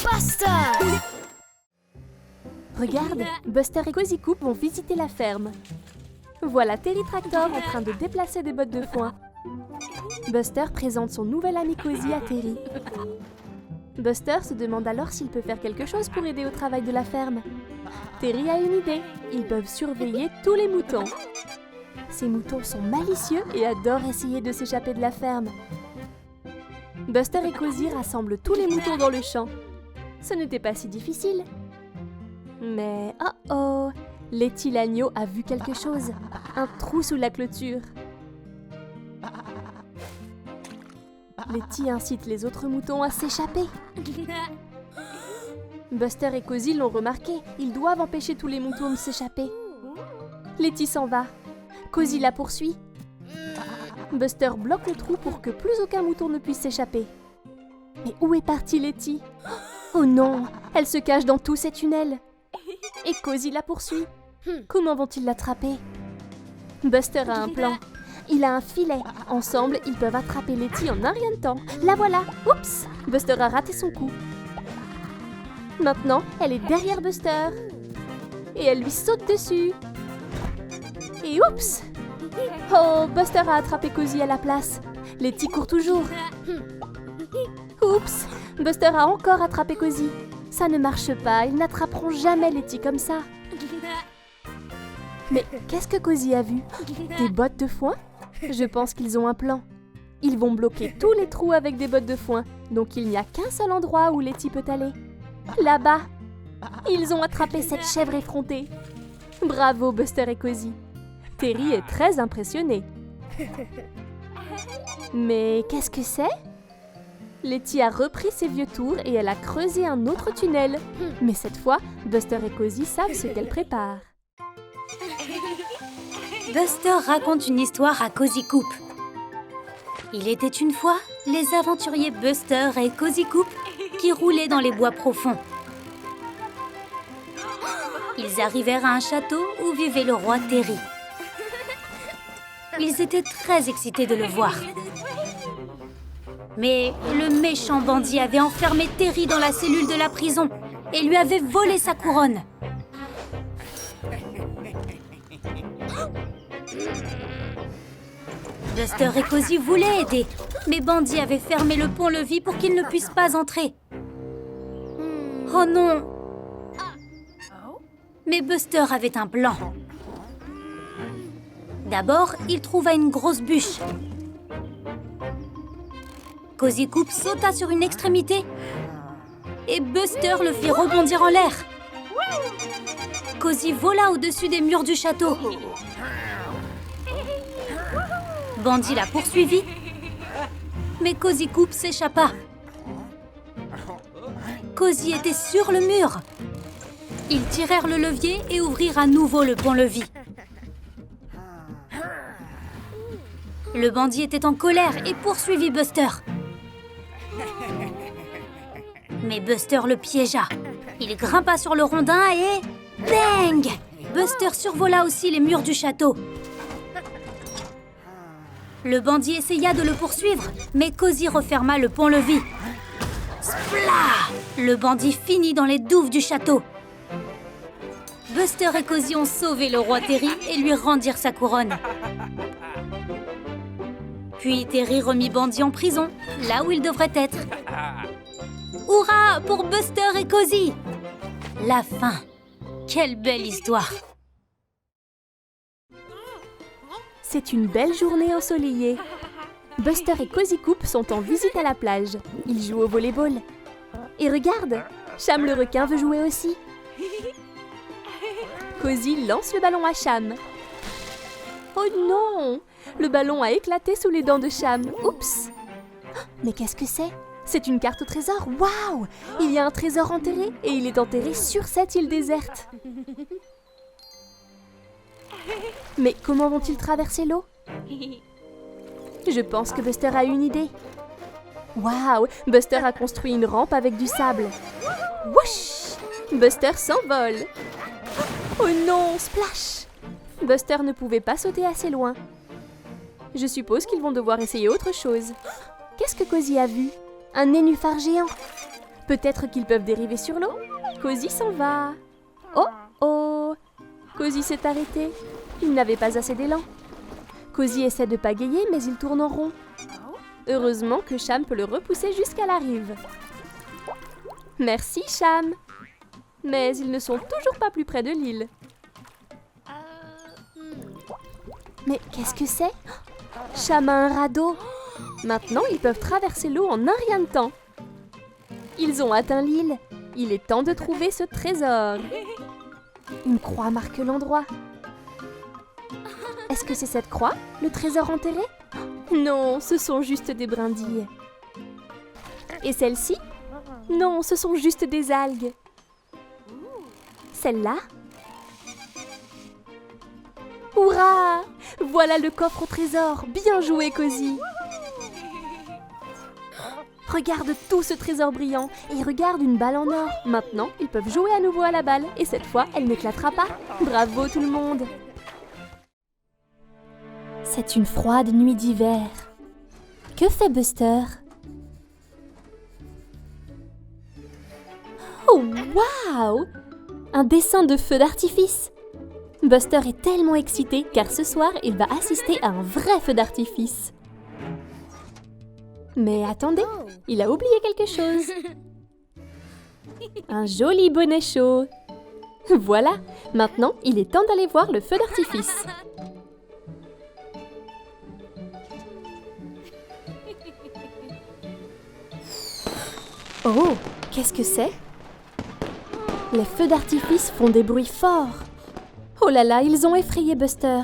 Buster! Regarde, Buster et Cozy Coupe vont visiter la ferme. Voilà Terry Tractor en train de déplacer des bottes de foin. Buster présente son nouvel ami Cozy à Terry. Buster se demande alors s'il peut faire quelque chose pour aider au travail de la ferme. Terry a une idée, ils peuvent surveiller tous les moutons. Ces moutons sont malicieux et adorent essayer de s'échapper de la ferme. Buster et Cozy rassemblent tous les moutons dans le champ. Ce n'était pas si difficile. Mais oh, Letty l'agneau a vu quelque chose. Un trou sous la clôture. Letty incite les autres moutons à s'échapper. Buster et Cozy l'ont remarqué. Ils doivent empêcher tous les moutons de s'échapper. Letty s'en va. Cozy la poursuit. Buster bloque le trou pour que plus aucun mouton ne puisse s'échapper. Mais où est partie Letty? Oh non, elle se cache dans tous ces tunnels. Et Cozy la poursuit. Comment vont-ils l'attraper? Buster a un plan. Il a un filet. Ensemble, ils peuvent attraper Letty en un rien de temps. La voilà. Oups! Buster a raté son coup. Maintenant, elle est derrière Buster. Et elle lui saute dessus. Et oups! Oh, Buster a attrapé Cozy à la place. Letty court toujours. Oups! Buster a encore attrapé Cozy. Ça ne marche pas, ils n'attraperont jamais Letty comme ça. Mais qu'est-ce que Cozy a vu? Des bottes de foin? Je pense qu'ils ont un plan. Ils vont bloquer tous les trous avec des bottes de foin, donc il n'y a qu'un seul endroit où Letty peut aller. Là-bas. Ils ont attrapé cette chèvre effrontée. Bravo Buster et Cozy. Terry est très impressionné. Mais qu'est-ce que c'est? Letty a repris ses vieux tours et elle a creusé un autre tunnel. Mais cette fois, Buster et Cozy savent ce qu'elle prépare. Buster raconte une histoire à Cozy Coupe. Il était une fois les aventuriers Buster et Cozy Coupe qui roulaient dans les bois profonds. Ils arrivèrent à un château où vivait le roi Terry. Ils étaient très excités de le voir. Mais le méchant bandit avait enfermé Terry dans la cellule de la prison et lui avait volé sa couronne. Buster et Cozy voulaient aider, mais Bandit avait fermé le pont-levis pour qu'ils ne puissent pas entrer. Oh non! Mais Buster avait un plan. D'abord, il trouva une grosse bûche. Cozy Coupe sauta sur une extrémité et Buster le fit rebondir en l'air. Cozy vola au-dessus des murs du château. Bandit la poursuivit, mais Cozy Coupe s'échappa. Cozy était sur le mur. Ils tirèrent le levier et ouvrirent à nouveau le pont-levis. Le bandit était en colère et poursuivit Buster. Mais Buster le piégea. Il grimpa sur le rondin et... Bang! Buster survola aussi les murs du château. Le bandit essaya de le poursuivre, mais Cozy referma le pont-levis. Splat! Le bandit finit dans les douves du château. Buster et Cozy ont sauvé le roi Terry et lui rendirent sa couronne. Puis Terry remit Bandit en prison, là où il devrait être. Hurrah pour Buster et Cozy! La fin. Quelle belle histoire! C'est une belle journée ensoleillée. Buster et Cozy Coupe sont en visite à la plage. Ils jouent au volleyball. Et regarde, Cham le requin veut jouer aussi. Cozy lance le ballon à Cham. Oh non! Le ballon a éclaté sous les dents de Cham. Oups! Mais qu'est-ce que c'est? C'est une carte au trésor. Waouh! Il y a un trésor enterré et il est enterré sur cette île déserte. Mais comment vont-ils traverser l'eau? Je pense que Buster a une idée. Waouh! Buster a construit une rampe avec du sable. Wouch! Buster s'envole. Oh non! Splash! Buster ne pouvait pas sauter assez loin. Je suppose qu'ils vont devoir essayer autre chose. Qu'est-ce que Cozy a vu? Un nénuphar géant. Peut-être qu'ils peuvent dériver sur l'eau. Cozy s'en va. Oh oh! Cozy s'est arrêté. Il n'avait pas assez d'élan. Cozy essaie de pagayer, mais il tourne en rond. Heureusement que Cham peut le repousser jusqu'à la rive. Merci, Cham. Mais ils ne sont toujours pas plus près de l'île. Mais qu'est-ce que c'est? Cham a un radeau. Maintenant, ils peuvent traverser l'eau en un rien de temps. Ils ont atteint l'île. Il est temps de trouver ce trésor. Une croix marque l'endroit. Est-ce que c'est cette croix, le trésor enterré? Non, ce sont juste des brindilles. Et celle-ci? Non, ce sont juste des algues. Celle-là? Hurrah! Voilà le coffre au trésor. Bien joué, Cozy. Regarde tout ce trésor brillant et regarde une balle en or. Maintenant, ils peuvent jouer à nouveau à la balle et cette fois, elle n'éclatera pas. Bravo tout le monde! C'est une froide nuit d'hiver. Que fait Buster? Oh, waouh! Un dessin de feu d'artifice! Buster est tellement excité car ce soir, il va assister à un vrai feu d'artifice. Mais attendez, il a oublié quelque chose. Un joli bonnet chaud. Voilà, maintenant, il est temps d'aller voir le feu d'artifice. Oh, qu'est-ce que c'est? Les feux d'artifice font des bruits forts. Oh là là, ils ont effrayé Buster.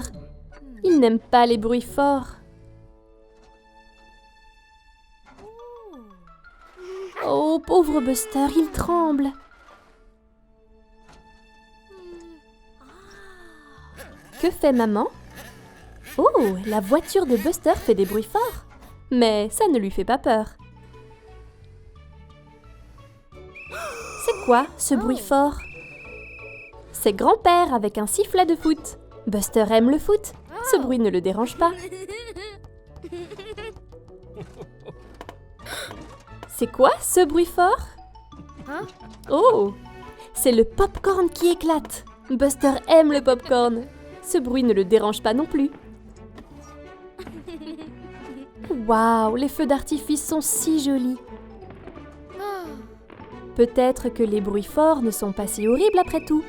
Il n'aime pas les bruits forts. Oh, pauvre Buster, il tremble. Que fait maman? Oh, la voiture de Buster fait des bruits forts. Mais ça ne lui fait pas peur. C'est quoi, ce bruit fort? C'est grand-père avec un sifflet de foot. Buster aime le foot. Ce bruit ne le dérange pas. C'est quoi, ce bruit fort? Oh, c'est le pop-corn qui éclate. Buster aime le pop-corn. Ce bruit ne le dérange pas non plus. Waouh, les feux d'artifice sont si jolis. Peut-être que les bruits forts ne sont pas si horribles après tout.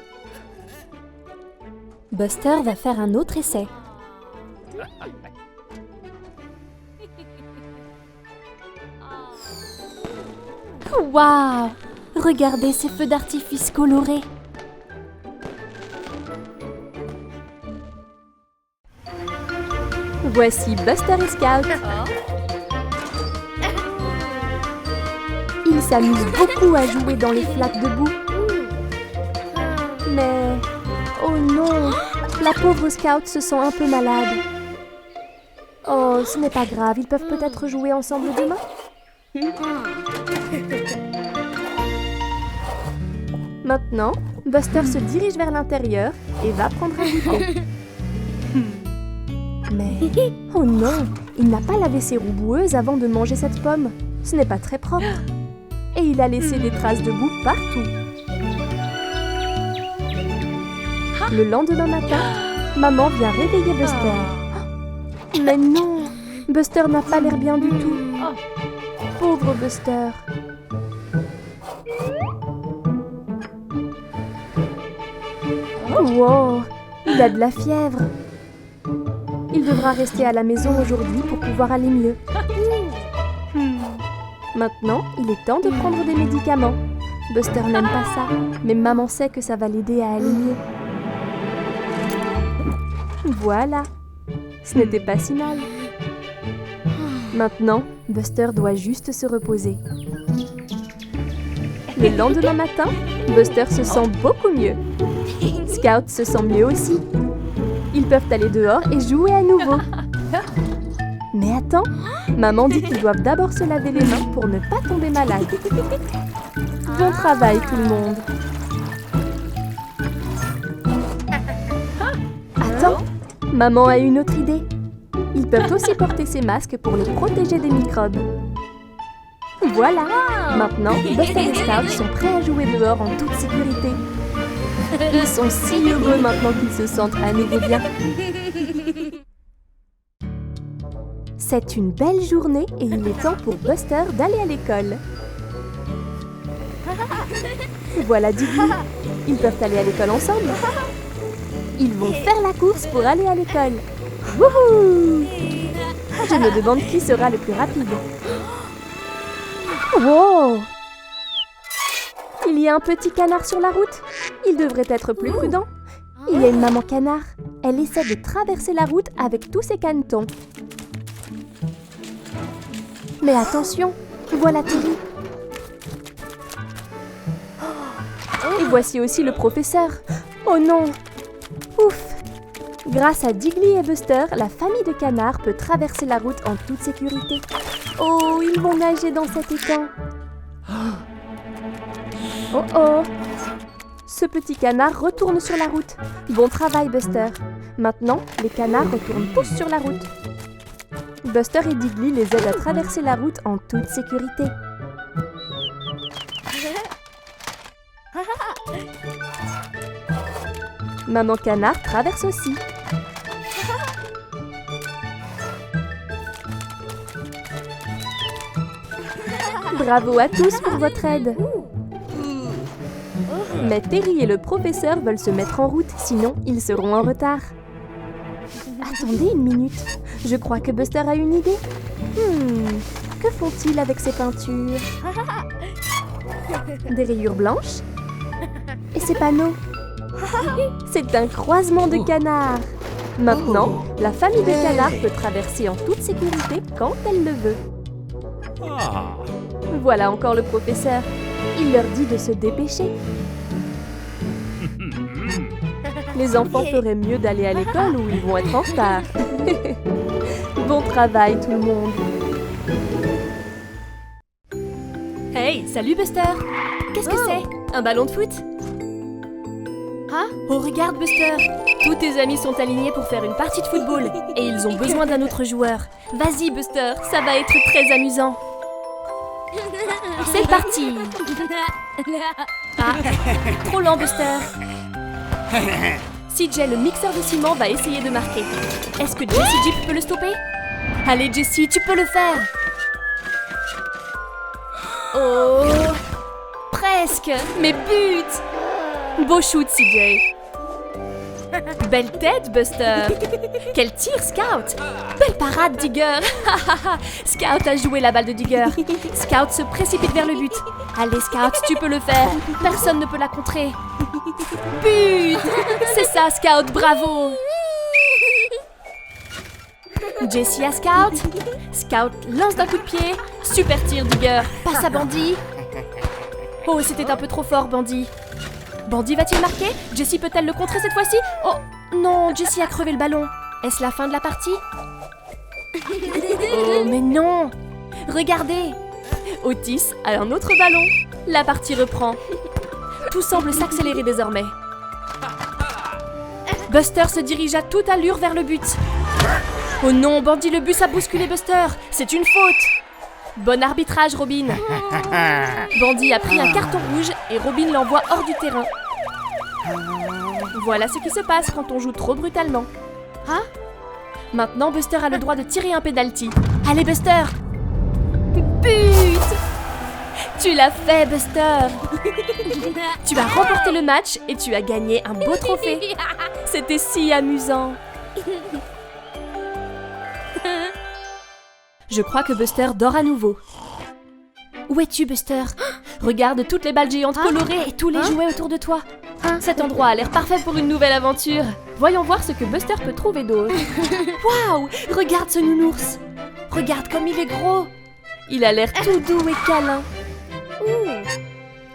Buster va faire un autre essai. Waouh! Regardez ces feux d'artifice colorés. Voici Buster et Scout. Ils s'amusent beaucoup à jouer dans les flaques de boue. Mais... oh non! La pauvre Scout se sent un peu malade. Oh, ce n'est pas grave, ils peuvent peut-être jouer ensemble demain? Maintenant, Buster se dirige vers l'intérieur et va prendre un goûter. Mais... oh non! Il n'a pas lavé ses roues boueuses avant de manger cette pomme. Ce n'est pas très propre. Et il a laissé des traces de boue partout. Le lendemain matin, maman vient réveiller Buster. Mais non! Buster n'a pas l'air bien du tout. Pauvre Buster. Wow! Il a de la fièvre. Il devra rester à la maison aujourd'hui pour pouvoir aller mieux. Maintenant, il est temps de prendre des médicaments. Buster n'aime pas ça, mais maman sait que ça va l'aider à aller mieux. Voilà. Ce n'était pas si mal. Maintenant, Buster doit juste se reposer. Le lendemain matin, Buster se sent beaucoup mieux. Scout se sent mieux aussi. Ils peuvent aller dehors et jouer à nouveau. Mais attends, maman dit qu'ils doivent d'abord se laver les mains pour ne pas tomber malade. Bon travail tout le monde. Attends, maman a une autre idée. Ils peuvent aussi porter ces masques pour les protéger des microbes. Voilà. Maintenant, Buster et Scout sont prêts à jouer dehors en toute sécurité. Ils sont si heureux maintenant qu'ils se sentent à nouveau bien. C'est une belle journée et il est temps pour Buster d'aller à l'école. Voilà Diggy. Ils peuvent aller à l'école ensemble. Ils vont faire la course pour aller à l'école. Wouhou! Je me demande qui sera le plus rapide. Wow! Il y a un petit canard sur la route. Il devrait être plus prudent. Il y a une maman canard. Elle essaie de traverser la route avec tous ses canetons. Mais attention, voilà Terry. Et voici aussi le professeur. Oh non! Ouf! Grâce à Diggly et Buster, la famille de canards peut traverser la route en toute sécurité. Oh, ils vont nager dans cet étang. Oh oh! Ce petit canard retourne sur la route. Bon travail, Buster. Maintenant, les canards retournent tous sur la route. Buster et Diggly les aident à traverser la route en toute sécurité. Maman canard traverse aussi. Bravo à tous pour votre aide. Mais Terry et le professeur veulent se mettre en route, sinon ils seront en retard. Attendez une minute, je crois que Buster a une idée. Que font-ils avec ces peintures? Des rayures blanches? Et ces panneaux? C'est un croisement de canards. Maintenant, la famille de canards peut traverser en toute sécurité quand elle le veut. Voilà encore le professeur. Il leur dit de se dépêcher. Les enfants feraient mieux d'aller à l'école où ils vont être en retard. Bon travail tout le monde. Hey, salut Buster. Qu'est-ce que c'est? Un ballon de foot? Oh, regarde Buster. Tous tes amis sont alignés pour faire une partie de football. Et ils ont besoin d'un autre joueur. Vas-y Buster, ça va être très amusant. C'est parti. Ah, trop lent Buster. CJ, le mixeur de ciment, va essayer de marquer. Est-ce que Jessie Jeep peut le stopper? Allez Jessie, tu peux le faire. Oh, presque. Mais but. Beau shoot CJ. Belle tête Buster. Quel tir Scout. Belle parade Digger. Scout a joué la balle de Digger. Scout se précipite vers le but. Allez Scout, tu peux le faire. Personne ne peut la contrer. But. C'est ça Scout, bravo. Jessie à Scout. Scout lance d'un coup de pied. Super tir Digger. Passe à Bandy. Oh, c'était un peu trop fort Bandy. Bandy va-t-il marquer? Jessie peut-elle le contrer cette fois-ci? Oh non, Jessie a crevé le ballon. Est-ce la fin de la partie? Oh mais non! Regardez! Otis a un autre ballon. La partie reprend. Tout semble s'accélérer désormais. Buster se dirige à toute allure vers le but. Oh non, Bandy, le bus a bousculé Buster. C'est une faute. Bon arbitrage, Robin. Bandy a pris un carton rouge et Robin l'envoie hors du terrain. Voilà ce qui se passe quand on joue trop brutalement. Ah? Maintenant, Buster a le droit de tirer un penalty. Allez, Buster! But! Tu l'as fait, Buster! Tu as remporté le match et tu as gagné un beau trophée. C'était si amusant. Je crois que Buster dort à nouveau. Où es-tu, Buster? Regarde toutes les balles géantes colorées et tous les jouets autour de toi. Cet endroit a l'air parfait pour une nouvelle aventure. Voyons voir ce que Buster peut trouver d'autre. Waouh! Regarde ce nounours. Regarde comme il est gros. Il a l'air tout doux et câlin.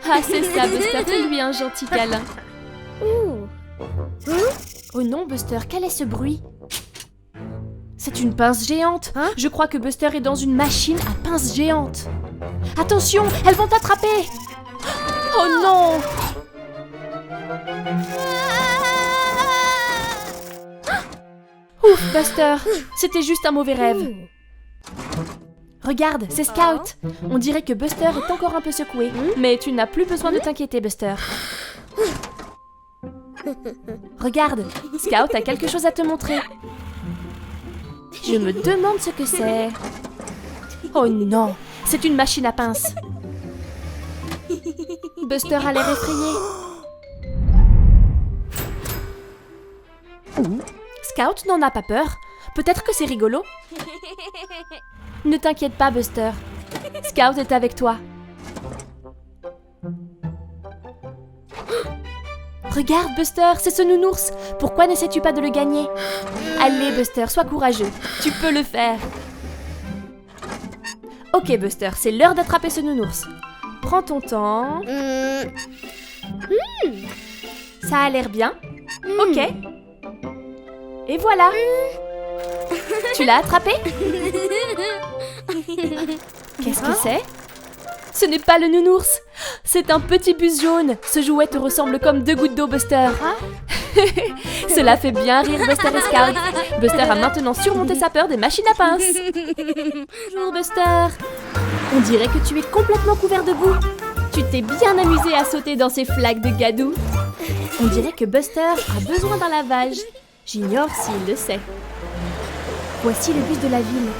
Ah, c'est ça, Buster. Fais-lui un gentil câlin. Oh non, Buster, quel est ce bruit? C'est une pince géante. Je crois que Buster est dans une machine à pince géante. Attention, elles vont t'attraper. Oh non! Ouf, Buster, c'était juste un mauvais rêve. Regarde, c'est Scout. On dirait que Buster est encore un peu secoué. Mais tu n'as plus besoin de t'inquiéter, Buster. Regarde, Scout a quelque chose à te montrer. Je me demande ce que c'est. Oh non, c'est une machine à pince. Buster a l'air effrayé. Scout n'en a pas peur. Peut-être que c'est rigolo. Ne t'inquiète pas, Buster. Scout est avec toi. Regarde, Buster, c'est ce nounours. Pourquoi n'essaies-tu pas de le gagner? Allez, Buster, sois courageux. Tu peux le faire. Ok, Buster, c'est l'heure d'attraper ce nounours. Prends ton temps. Ça a l'air bien. Ok. Et voilà. Tu l'as attrapé? Qu'est-ce que c'est? Ce n'est pas le nounours. C'est un petit bus jaune. Ce jouet te ressemble comme 2 gouttes d'eau, Buster. Cela fait bien rire Buster et Scout. Buster a maintenant surmonté sa peur des machines à pince. Bonjour, Buster. On dirait que tu es complètement couvert de boue. Tu t'es bien amusé à sauter dans ces flaques de gadou. On dirait que Buster a besoin d'un lavage. J'ignore s'il le sait. Voici le bus de la ville.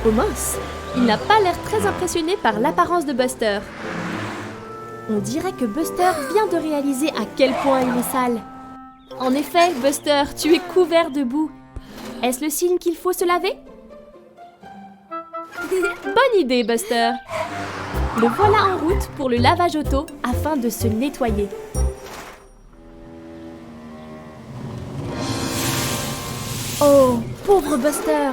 Oh mince, il n'a pas l'air très impressionné par l'apparence de Buster. On dirait que Buster vient de réaliser à quel point il est sale. En effet, Buster, tu es couvert de boue. Est-ce le signe qu'il faut se laver? Bonne idée, Buster. Le voilà en route pour le lavage auto afin de se nettoyer. Oh, pauvre Buster!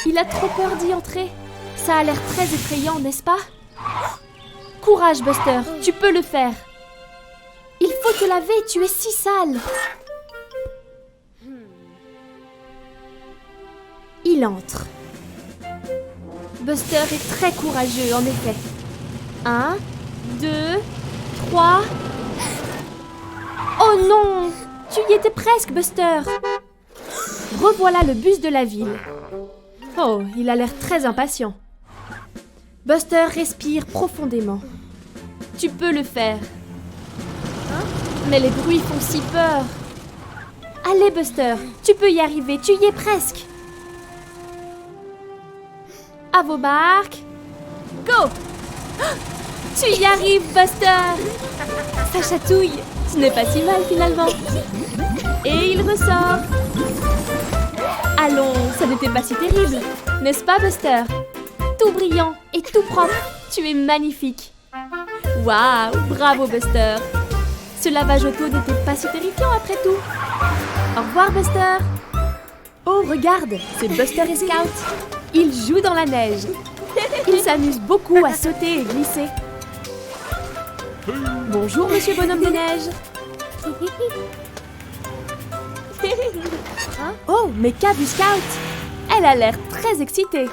Il a trop peur d'y entrer. Ça a l'air très effrayant, n'est-ce pas? Courage, Buster, tu peux le faire. Il faut te laver, tu es si sale. Il entre. Buster est très courageux, en effet. 1, 2, 3... Oh non! Tu y étais presque, Buster! Revoilà le bus de la ville. Oh, il a l'air très impatient. Buster respire profondément. Tu peux le faire. Mais les bruits font si peur. Allez, Buster, tu peux y arriver, tu y es presque. À vos marques. Go! Tu y arrives, Buster! Ça chatouille. Ce n'est pas si mal finalement. Et il ressort. Allons, ça n'était pas si terrible. N'est-ce pas, Buster? Tout brillant et tout propre. Tu es magnifique. Waouh, bravo, Buster. Ce lavage auto n'était pas si terrifiant après tout. Au revoir, Buster. Oh, regarde, c'est Buster et Scout. Ils jouent dans la neige. Ils s'amusent beaucoup à sauter et glisser. Bonjour, monsieur bonhomme de neige. Oh, mais qu'a vu Scout? Elle a l'air très excitée.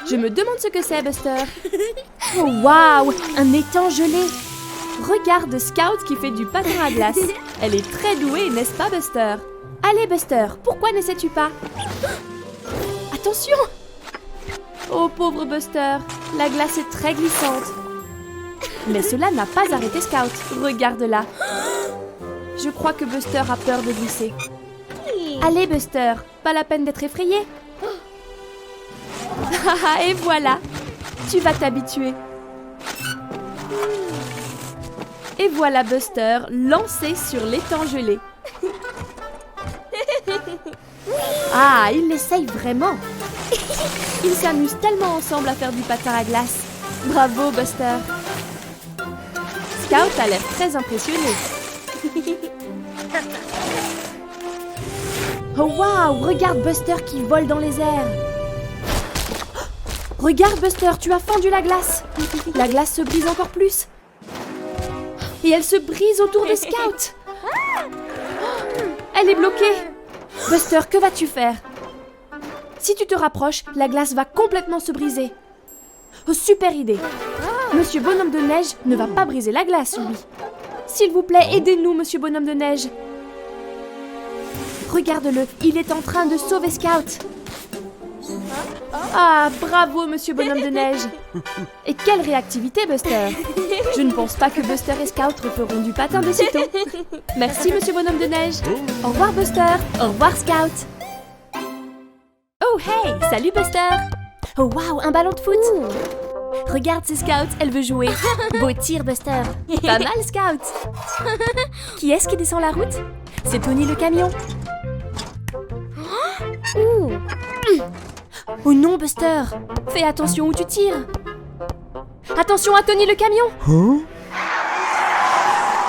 Je me demande ce que c'est, Buster. Oh, waouh, un étang gelé. Regarde Scout qui fait du patin à glace. Elle est très douée, n'est-ce pas, Buster? Allez, Buster, pourquoi n'essaies-tu pas? Attention! Oh, pauvre Buster, la glace est très glissante. Mais cela n'a pas arrêté Scout. Regarde-la. Je crois que Buster a peur de glisser. Allez, Buster, pas la peine d'être effrayé. Et voilà, tu vas t'habituer. Et voilà Buster lancé sur l'étang gelé. Ah, il l'essaye vraiment. Ils s'amusent tellement ensemble à faire du patin à glace. Bravo, Buster. Scout a l'air très impressionné. Oh waouh, regarde Buster qui vole dans les airs. Regarde Buster, tu as fendu la glace. La glace se brise encore plus. Et elle se brise autour de Scout. Elle est bloquée. Buster, que vas-tu faire? Si tu te rapproches, la glace va complètement se briser. Oh, super idée. Monsieur Bonhomme de Neige ne va pas briser la glace, lui. S'il vous plaît, aidez-nous, Monsieur Bonhomme de Neige. Regarde-le, il est en train de sauver Scout. Ah, bravo, monsieur bonhomme de neige. Et quelle réactivité, Buster. Je ne pense pas que Buster et Scout referont du patin de sitôt. Merci, monsieur bonhomme de neige. Au revoir, Buster. Au revoir, Scout. Oh, hey, salut, Buster. Oh, waouh, un ballon de foot. Regarde, c'est Scout, elle veut jouer. Beau tir, Buster. Pas mal, Scout. Qui est-ce qui descend la route? C'est Tony le camion. Oh non, Buster. Fais attention où tu tires. Attention à Tony le camion.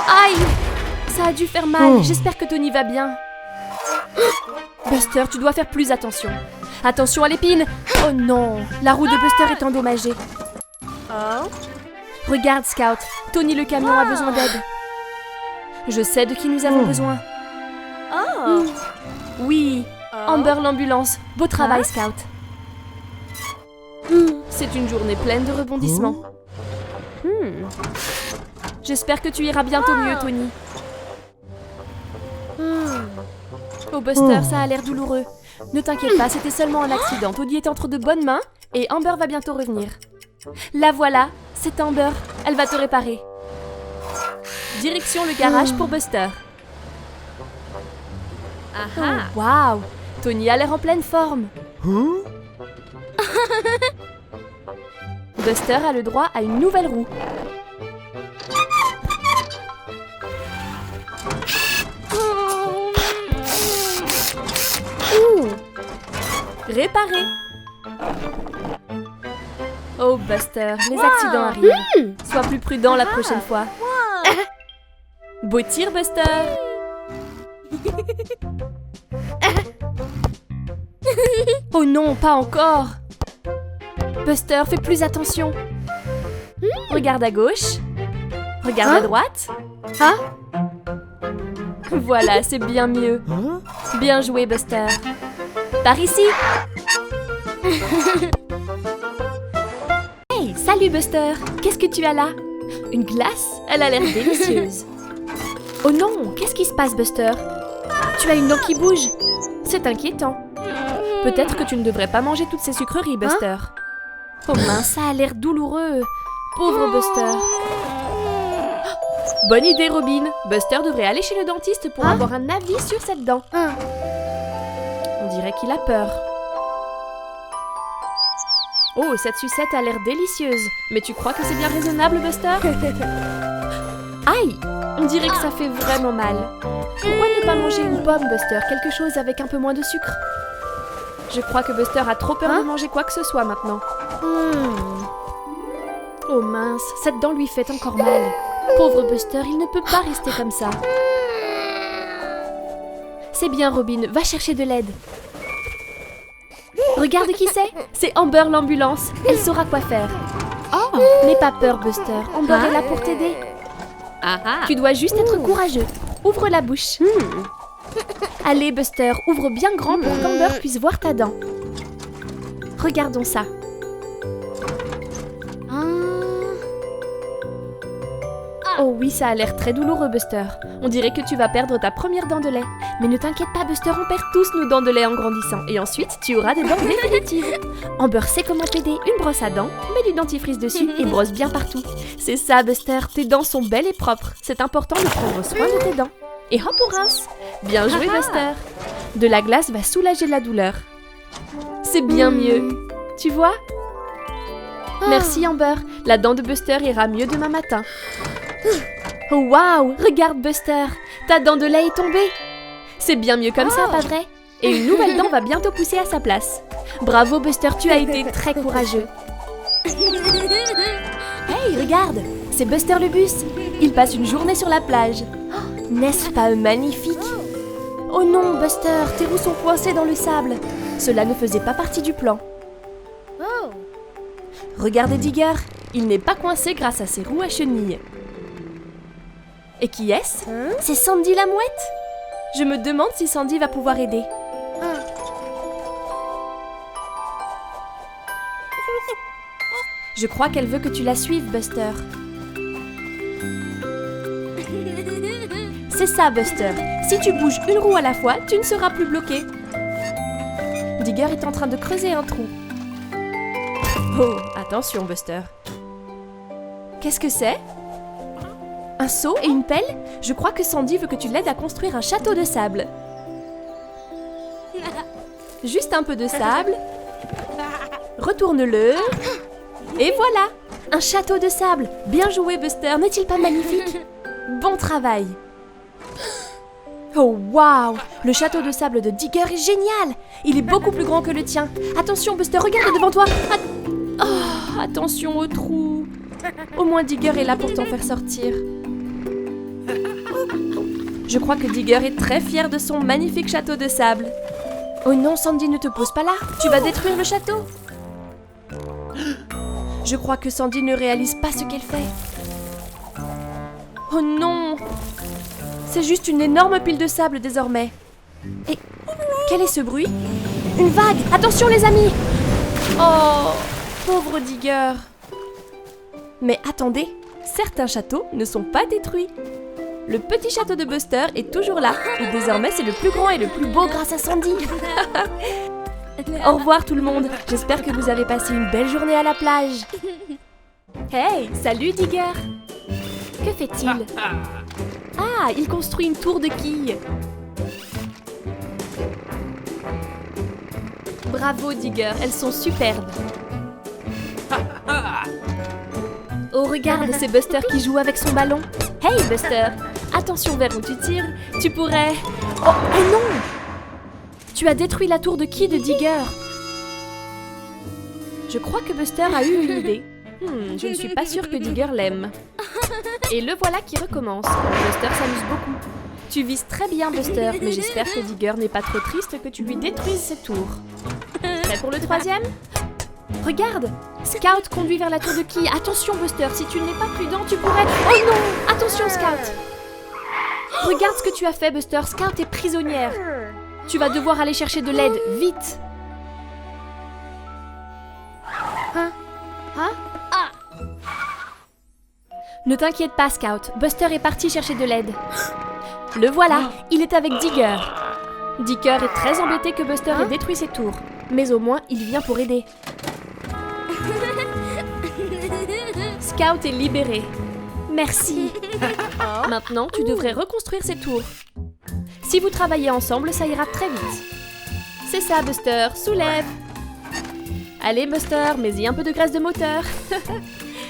Aïe. Ça a dû faire mal. J'espère que Tony va bien. Buster, tu dois faire plus attention. Attention à l'épine. Oh non, la roue de Buster est endommagée. Regarde, Scout. Tony le camion a besoin d'aide. Je sais de qui nous avons besoin. Oui, Amber l'ambulance. Beau travail, Scout. C'est une journée pleine de rebondissements. J'espère que tu iras bientôt mieux, Tony. Oh, Buster, ça a l'air douloureux. Ne t'inquiète pas, c'était seulement un accident. Tony est entre de bonnes mains et Amber va bientôt revenir. La voilà, c'est Amber. Elle va te réparer. Direction le garage pour Buster. Oh, waouh! Tony a l'air en pleine forme. Buster a le droit à une nouvelle roue. Réparé. Oh, Buster, les accidents arrivent. Sois plus prudent la prochaine fois. Beau tir, Buster. Oh non, pas encore. Buster, fais plus attention. Regarde à gauche. Regarde à droite. Voilà, c'est bien mieux. Bien joué, Buster. Par ici. Hey, salut, Buster. Qu'est-ce que tu as là? Une glace? Elle a l'air délicieuse. Oh non, qu'est-ce qui se passe, Buster? Tu as une dent qui bouge. C'est inquiétant. Peut-être que tu ne devrais pas manger toutes ces sucreries, Buster. Oh mince, ça a l'air douloureux. Pauvre Buster. Bonne idée, Robin. Buster devrait aller chez le dentiste pour avoir un avis sur cette dent. On dirait qu'il a peur. Oh, cette sucette a l'air délicieuse. Mais tu crois que c'est bien raisonnable, Buster? Aïe! On dirait que ça fait vraiment mal. Pourquoi ne pas manger une pomme, Buster? Quelque chose avec un peu moins de sucre. Je crois que Buster a trop peur de manger quoi que ce soit maintenant. Oh mince, cette dent lui fait encore mal. Pauvre Buster, il ne peut pas rester comme ça. C'est bien, Robin, va chercher de l'aide. Regarde qui c'est. C'est Amber l'ambulance. Elle saura quoi faire. Oh, n'aie pas peur, Buster. Amber est là pour t'aider. Tu dois juste être courageux. Ouvre la bouche. Allez, Buster, ouvre bien grand pour qu'Amber puisse voir ta dent. Regardons ça. Oh oui, ça a l'air très douloureux, Buster. On dirait que tu vas perdre ta première dent de lait. Mais ne t'inquiète pas, Buster, on perd tous nos dents de lait en grandissant. Et ensuite, tu auras des dents définitives. Amber sait comment t'aider. Une brosse à dents, mets du dentifrice dessus et brosse bien partout. C'est ça, Buster, tes dents sont belles et propres. C'est important de prendre soin de tes dents. Et hop, on rince. Bien joué, Buster. De la glace va soulager la douleur. C'est bien mieux. Tu vois? Merci, Amber. La dent de Buster ira mieux demain matin. Oh waouh, regarde Buster, ta dent de lait est tombée. C'est bien mieux comme ça, pas vrai? Et une nouvelle dent va bientôt pousser à sa place. Bravo Buster, tu as été très courageux. Hey, regarde, c'est Buster le bus. Il passe une journée sur la plage. Oh, n'est-ce pas magnifique? Oh non, Buster, tes roues sont coincées dans le sable. Cela ne faisait pas partie du plan. Regardez Digger, il n'est pas coincé grâce à ses roues à chenilles. Et qui est-ce? C'est Sandy la mouette. Je me demande si Sandy va pouvoir aider. Je crois qu'elle veut que tu la suives, Buster. C'est ça, Buster. Si tu bouges une roue à la fois, tu ne seras plus bloqué. Digger est en train de creuser un trou. Oh, attention, Buster. Qu'est-ce que c'est? Un seau et une pelle? Je crois que Sandy veut que tu l'aides à construire un château de sable. Juste un peu de sable. Retourne-le. Et voilà! Un château de sable. Bien joué, Buster. N'est-il pas magnifique? Bon travail. Oh, waouh! Le château de sable de Digger est génial! Il est beaucoup plus grand que le tien. Attention, Buster, regarde devant toi. Oh, attention au trou. Au moins Digger est là pour t'en faire sortir. Je crois que Digger est très fier de son magnifique château de sable. Oh non, Sandy, ne te pose pas là. Tu vas détruire le château. Je crois que Sandy ne réalise pas ce qu'elle fait. Oh non! C'est juste une énorme pile de sable désormais. Et quel est ce bruit? Une vague! Attention les amis! Oh, pauvre Digger! Mais attendez, certains châteaux ne sont pas détruits. Le petit château de Buster est toujours là. Et désormais c'est le plus grand et le plus beau grâce à Sandy. Au revoir tout le monde. J'espère que vous avez passé une belle journée à la plage. Hey, salut Digger! Que fait-il? Ah, il construit une tour de quilles. Bravo Digger, elles sont superbes. Oh regarde, c'est Buster qui joue avec son ballon. Hey Buster, attention vers où tu tires. Tu pourrais... Oh non! Tu as détruit la tour de quilles de Digger. Je crois que Buster a eu une idée. Je ne suis pas sûre que Digger l'aime. Et le voilà qui recommence. Buster s'amuse beaucoup. Tu vises très bien, Buster, mais j'espère que Digger n'est pas trop triste que tu lui détruises ses tours. Prêt pour le troisième? Regarde! Scout conduit vers la tour de quilles. Attention, Buster, si tu n'es pas prudent, tu pourrais... Oh non! Attention, Scout! Regarde ce que tu as fait, Buster. Scout est prisonnière. Tu vas devoir aller chercher de l'aide, vite! Hein? Ne t'inquiète pas, Scout. Buster est parti chercher de l'aide. Le voilà, il est avec Digger. Digger est très embêté que Buster ait détruit ses tours. Mais au moins, il vient pour aider. Scout est libéré. Merci. Maintenant, tu devrais reconstruire ses tours. Si vous travaillez ensemble, ça ira très vite. C'est ça, Buster. Soulève. Allez, Buster, mets-y un peu de graisse de moteur.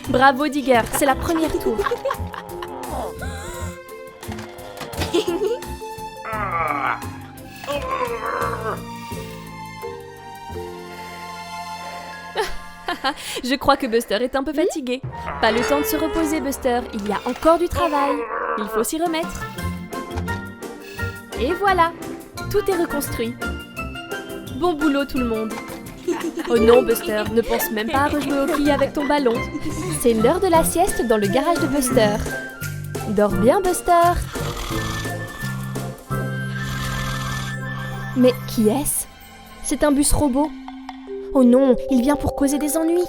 Bravo, Digger. C'est la première tour. Je crois que Buster est un peu fatigué. Pas le temps de se reposer, Buster. Il y a encore du travail. Il faut s'y remettre. Et voilà, tout est reconstruit. Bon boulot tout le monde. Oh non, Buster, ne pense même pas à rejouer au quilles avec ton ballon. C'est l'heure de la sieste dans le garage de Buster. Dors bien, Buster. Mais qui est-ce? C'est un bus robot. Oh non, il vient pour causer des ennuis.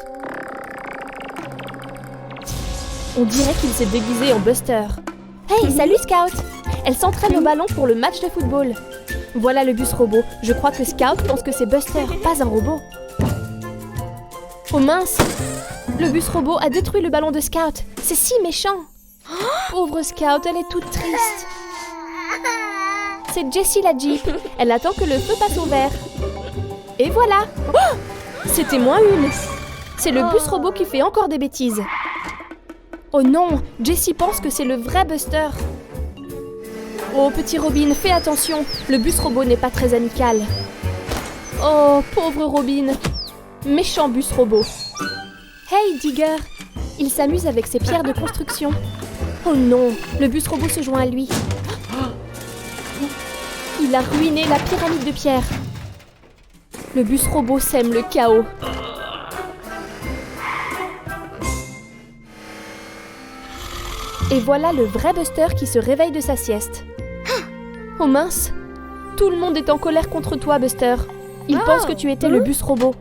On dirait qu'il s'est déguisé en Buster. Hey, salut Scout! Elle s'entraîne au ballon pour le match de football. Voilà le bus robot. Je crois que Scout pense que c'est Buster, pas un robot. Oh mince! Le bus robot a détruit le ballon de Scout. C'est si méchant. Pauvre Scout, elle est toute triste. C'est Jessie la Jeep. Elle attend que le feu passe au vert. Et voilà! Oh! C'était moins une. C'est le bus robot qui fait encore des bêtises. Oh non! Jessie pense que c'est le vrai Buster. Oh, petit Robin, fais attention. Le bus robot n'est pas très amical. Oh, pauvre Robin. Méchant bus robot. Hey, Digger! Il s'amuse avec ses pierres de construction. Oh non! Le bus robot se joint à lui. Il a ruiné la pyramide de pierre. Le bus robot sème le chaos. Et voilà le vrai Buster qui se réveille de sa sieste. Oh mince! Tout le monde est en colère contre toi, Buster. Ils pensent que tu étais le bus robot.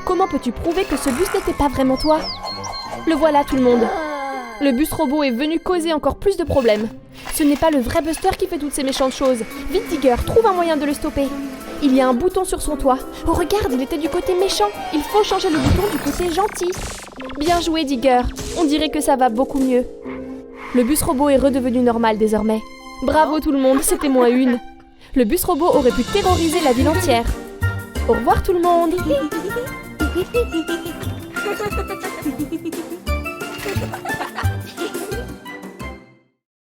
Comment peux-tu prouver que ce bus n'était pas vraiment toi? Le voilà, tout le monde. Le bus robot est venu causer encore plus de problèmes. Ce n'est pas le vrai Buster qui fait toutes ces méchantes choses. Vite, Digger, trouve un moyen de le stopper. Il y a un bouton sur son toit. Oh regarde, il était du côté méchant. Il faut changer le bouton du côté gentil. Bien joué, Digger. On dirait que ça va beaucoup mieux. Le bus robot est redevenu normal désormais. Bravo tout le monde, c'était -1. Le bus robot aurait pu terroriser la ville entière. Au revoir tout le monde.